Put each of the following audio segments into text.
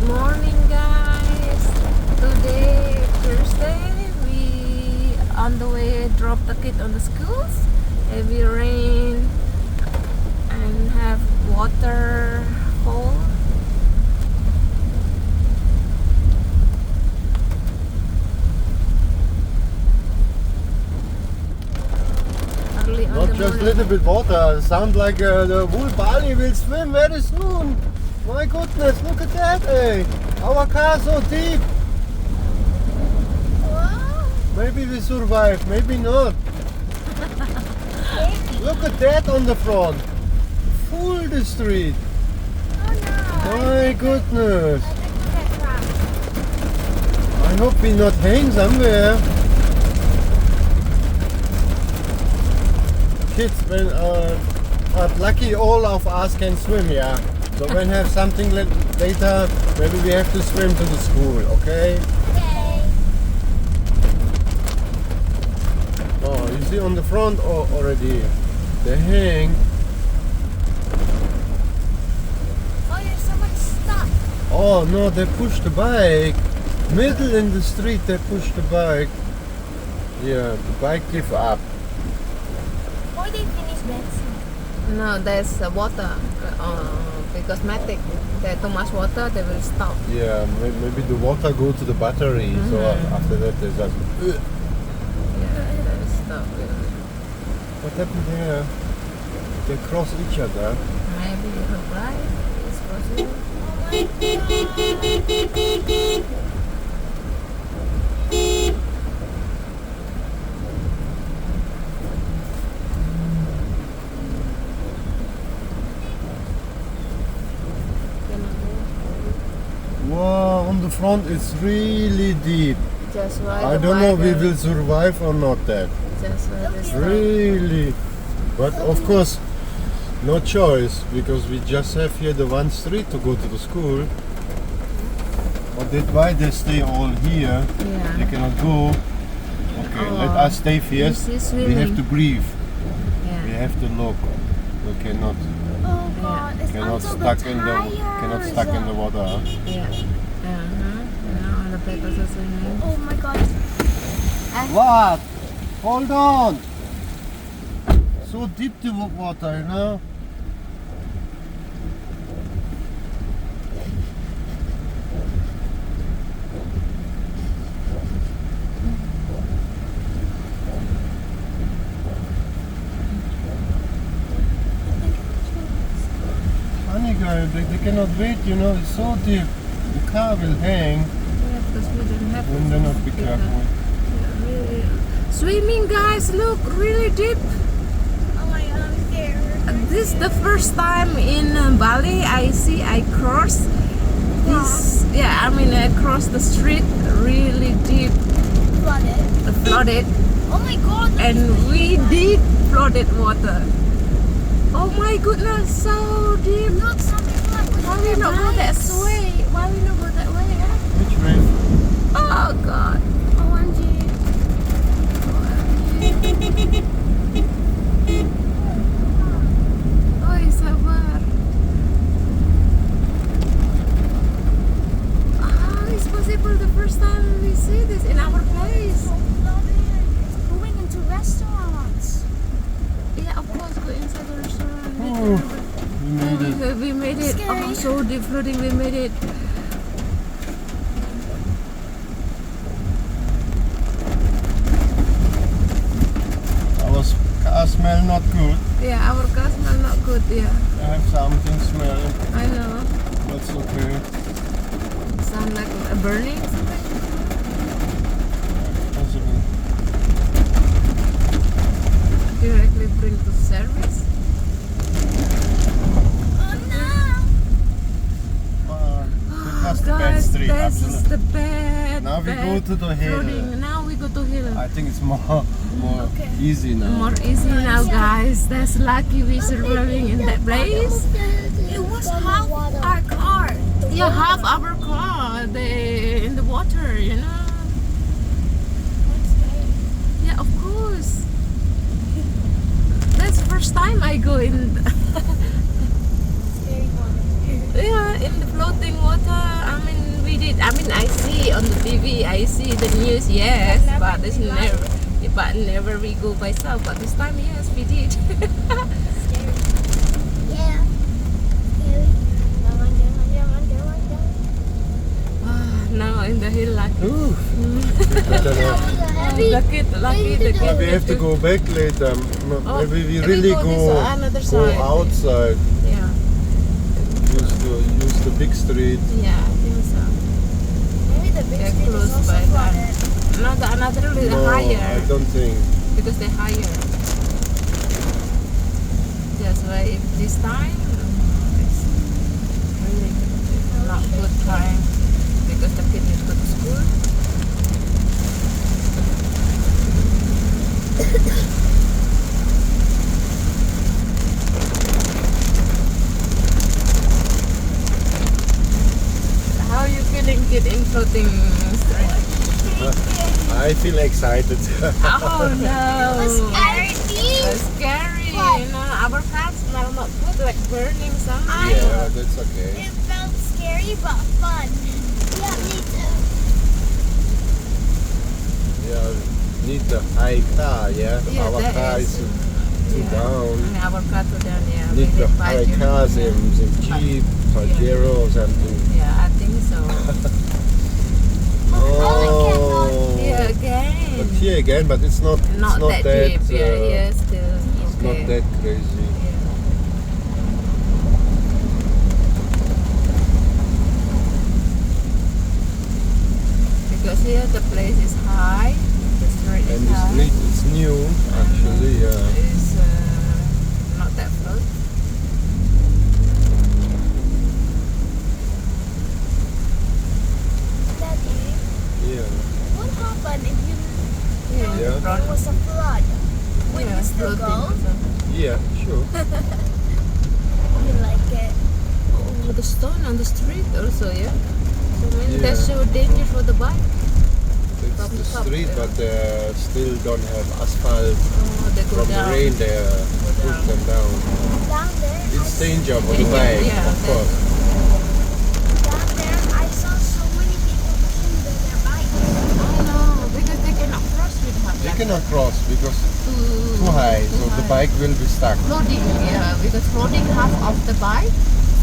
morning, guys. Today, Thursday, we on the way drop the kid on the schools. Heavy rain and have water hole. Early on Not the just a morning. little bit water. Sound like the whole Bali will swim very soon. My goodness, look at that, eh? Our car so deep. Maybe we survive, maybe not. Look at that on the front. Full the street. My goodness. I hope we not hang somewhere. Kids, when but lucky all of us can swim, yeah. So when have something later, maybe we have to swim to the school, okay? Oh, you see on the front already, they hang. Oh, there's so much stuff. Oh no, they push the bike. Middle in the street, they push the bike. Yeah, the bike give up. Or they finish dancing. No, there's water. Because Matic, there's too much water, they will stop. Yeah, maybe the water go to the battery. So after that, they just. Yeah, they will stop. What happened here? They cross each other. Maybe you look right. It's possible. Wow, on the front it's really deep. Just why I the don't know we bike, will survive or not that. Just why the stop. Really. But of course, no choice because we just have here the one street to go to the school. But that's why they stay all here. They Yeah. cannot go. Okay, let us stay first. This is We have to swimming. breathe. We Yeah. have to look. We cannot Oh god, it's cannot until stuck the in the cannot tires. stuck in the water. Huh? Yeah. Now the back also swimming. Oh my god. What? Hold on. So deep the water, you know. Funny guy, they cannot wait, you know. It's so deep. The car will hang Yeah, because we don't have when they not be Yeah. careful. Yeah, really. Swimming, guys, look, really deep. Oh my god, I'm scared. This is the first time in Bali I cross this. Yeah, I mean I cross the street really deep, flooded, Oh my god. and we did flooded water. Oh my goodness, so deep. Look, some people are putting Why we their not go that bikes. way? Why we not go that way? Huh? Which way? Oh God. OMG. Oi, sabar. It's possible the first time we see this in our place. It's going into restaurants. Yeah, of course, go inside the restaurant. Oh, we made it. We made it. Scary. Oh, so deep flooding, we made it. Our car smell not good. Yeah, our car smell not good. Yeah, I have something smell. I know. That's okay. Sound like a burning. Possible. Directly bring to service. Oh no. That's the bad Guys, street. this is Absolutely. the bad. Now we bad go to the hill. flooding. Now we go to hill. I think it's more easy now. More easy now, guys. That's lucky we surviving in that place. It was half our car. Yeah, half our car they in the water, you know. Yeah, of course. That's first time I go in. Scary one. Yeah, in the floating water. I mean, we did. I mean, I see on the TV, I see the news, yes, but it's never we go by self. But this time, yes, we did. Scary. Yeah. Scary. Jangan, jangan, jangan, jangan, jangan. Now in the hill, like Ooh. That was a heavy. lucky the kid. We have to go back later. Oh, Maybe we we really go go, this another go side. outside. Yeah, Use the big street. yeah, I think so. Maybe the big They're street is close also by that. flooded. Another little No, higher I don't think. because they're higher. That's why if this time it's really not good time because the kid needs to go to school. How are you feeling, kid, in floating street? I feel excited. Oh no! Scary. It's scary, What? you know. Our cars smell not good, like burning something. Yeah, that's okay. It felt scary but fun. Yeah, me too. Yeah, need the high car, yeah? Yeah, Our that car is, is too yeah. down. Our car too down, yeah. Need We the high Pajero. cars in Jeep, Pajero or something. Yeah, I think so. Oh, Here again. But here again, but it's not Not that deep. Yeah, yeah, still it's okay. not that crazy. Yeah. Because here the place is high, the street And is the high. street is new, actually. Yeah. It's not that flood. Daddy, Yeah. what happened if you Yeah, Yeah. in front. there was a flood? Would Yeah, you still floating go? also. Yeah, sure. You like it? Oh, the stone on the street also, yeah. So maybe Yeah. that's so dangerous for the bike. It's From the top, street, yeah. but still don't have asphalt. Oh, they go From the down. rain, they push down. them down. Down there, It's danger for the Danger, bike, yeah, of course. down there, I saw so many people pushing their bikes. I know, because they cannot cross with her. They cannot cross because too too high, so the high. bike will be stuck. Loading, yeah, because loading half of the bike,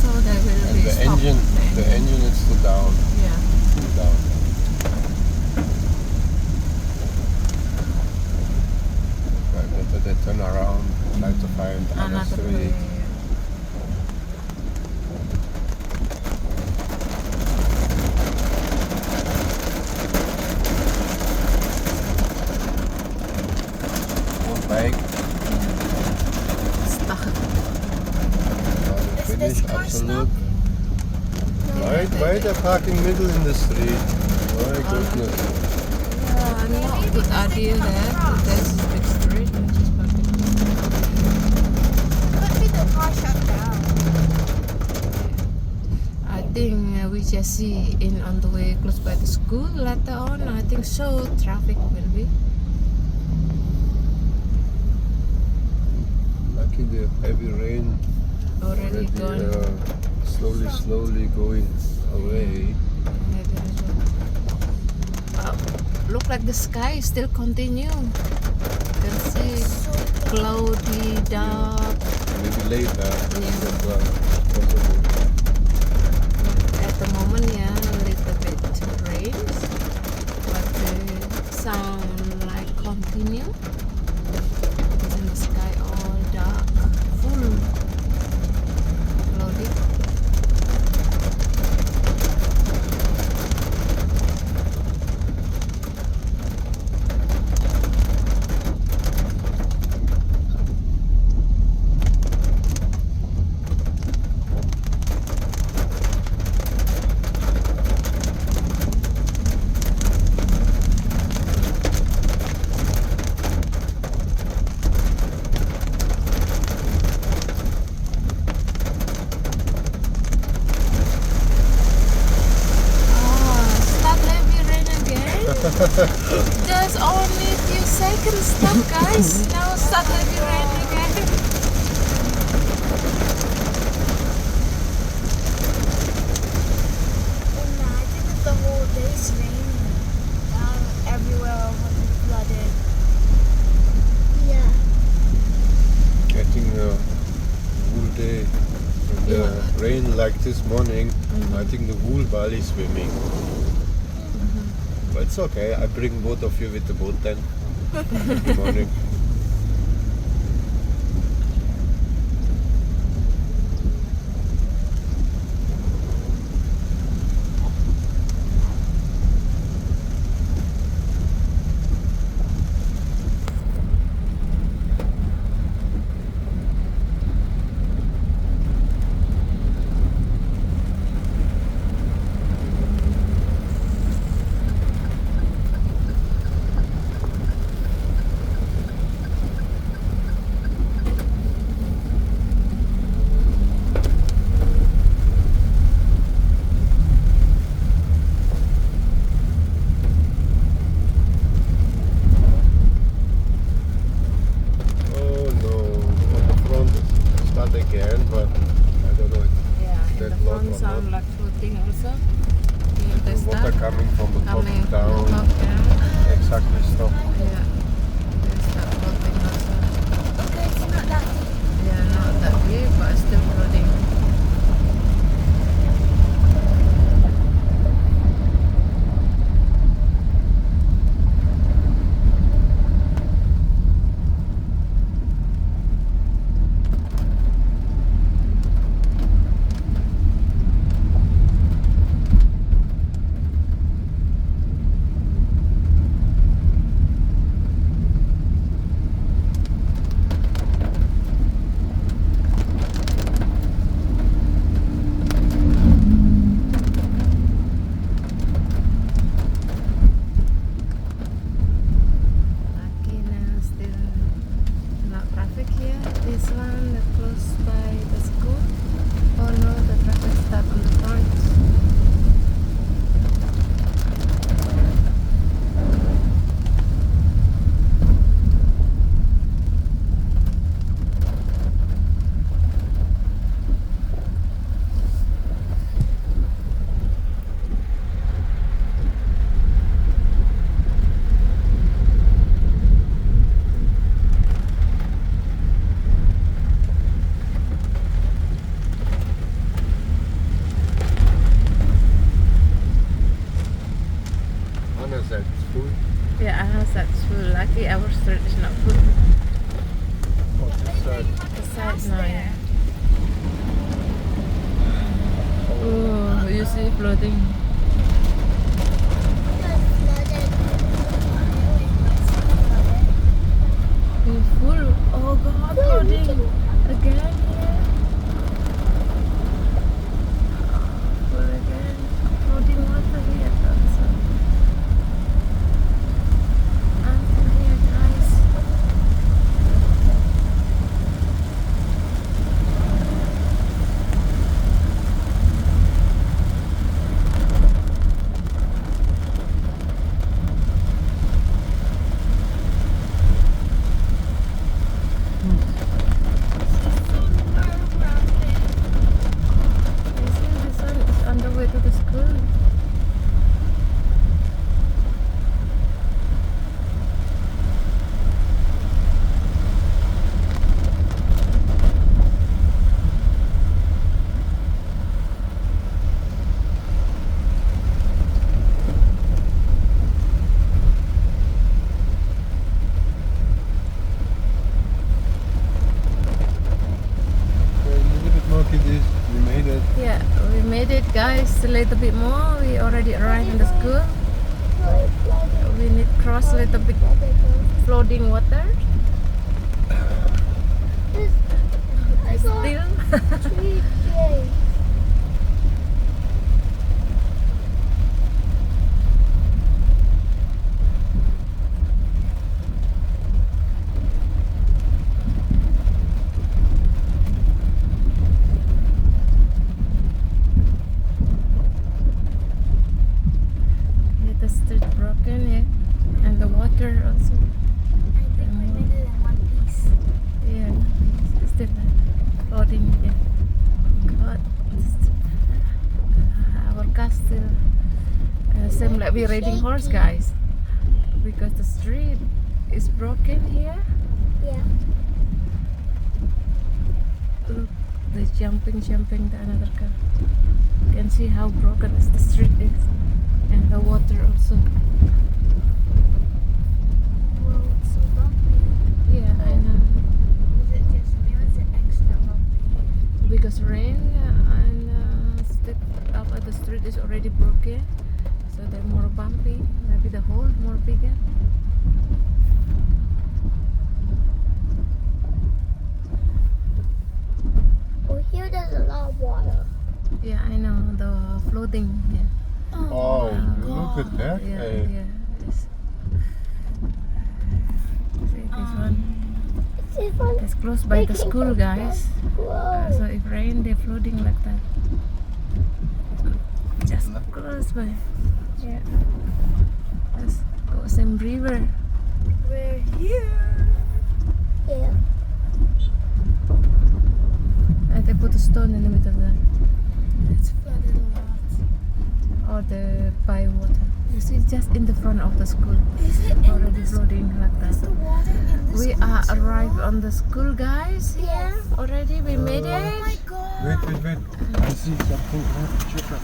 so they will And be the stopped. engine is too down. Yeah. Too down. Right, better they turn around, try to find another Another way. street. One bike. Stuck. Is this car Absolute. stuck? Why they're parking middle in the street? My goodness. Yeah, not good idea there. There's a big street. Just parking. Could be the car shut down. I think we just see in on the way close by the school later on. I think so. Traffic will be. Lucky the heavy rain Already gone. slowly going away. Yeah, there is look like the sky still continue. You can see So cloudy, dark. Maybe later. Yeah. Possible. At the moment, yeah, a little bit rains, but the sound like continue. And the sky all dark, full, cloudy. Start heavy rain again. Just only few seconds stop, guys. Now start heavy rain again. imagine if this morning. I think the whole Bali swimming. But it's okay. I bring both of you with the boat then. In the morning. Oh no, on the front it's start again, but I don't know if Yeah, that the lot front or sound not. like floating also. Yeah, The they water start coming from the top coming down. up down. Exactly stop. Yeah, they start floating also. Okay, it's not that deep. Yeah, not that deep, but still floating. Lucky now still not traffic here. This one that close by the school. Oh no, the traffic start on the front. Anna said it's full. Yeah, I have that full. Lucky our street is not full. Oh, this side. The side now, yeah. Oh, you see floating. Oh, full. Oh God, floating again. Full again. Floating water here. Also. Until here, guys. You see, this one is on the way to the school. Okay, a little bit more kiddies. We made it. Yeah, we made it, guys. A little bit more. We already arrived in the school. We need cross a little bit floating water. Still. Yeah, the street broken, yeah, and the water also. Yeah, it's still floating again. God, our car still seem like we're riding horse, guys, because the street is broken here. Yeah. Look, they're jumping to another car. can see how broken is the street is, and the water also. Whoa, it's so bumpy. Yeah, I know. Is it just me or is it extra bumpy? Because rain and step up at the street is already broken, so they're more bumpy. Maybe the hole more bigger. Oh, here there's a lot of water. Yeah, I know, the floating. Yeah. Oh, Wow. look at that. Yeah, Hey. yeah. Yes. See this one. It's even. It's close by the school, guys. Whoa. So if rain, they're floating like that. Just close by. Yeah. Just go same river. We're here. Yeah. And they put a stone in the middle there. It's flooded a lot. Or the by water. You see, just in the front of the school. Is it in Already this? floating like Is the that. water in this? We are arrived on the school, guys. Here Yes. already. We made Oh it. my god. Wait. I see something. Check.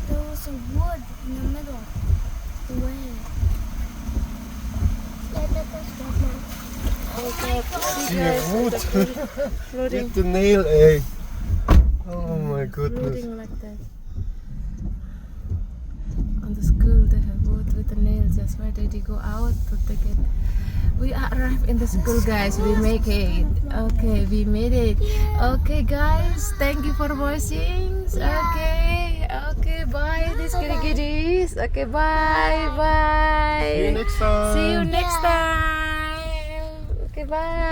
There was a wood in the middle. Where? Yeah, that was good. Oh my god. See a wood. Floating. With the nail, eh? Oh my goodness. Floating like that. On the school, they have wood with the nails. That's why they go out to take it. We are arrived in the school, guys. We make it. Okay, we made it. Okay, guys. Thank you for watching. Okay. Okay, bye. These kitty kitties. Okay, bye. Bye. See you next time. See you next time. Okay, bye.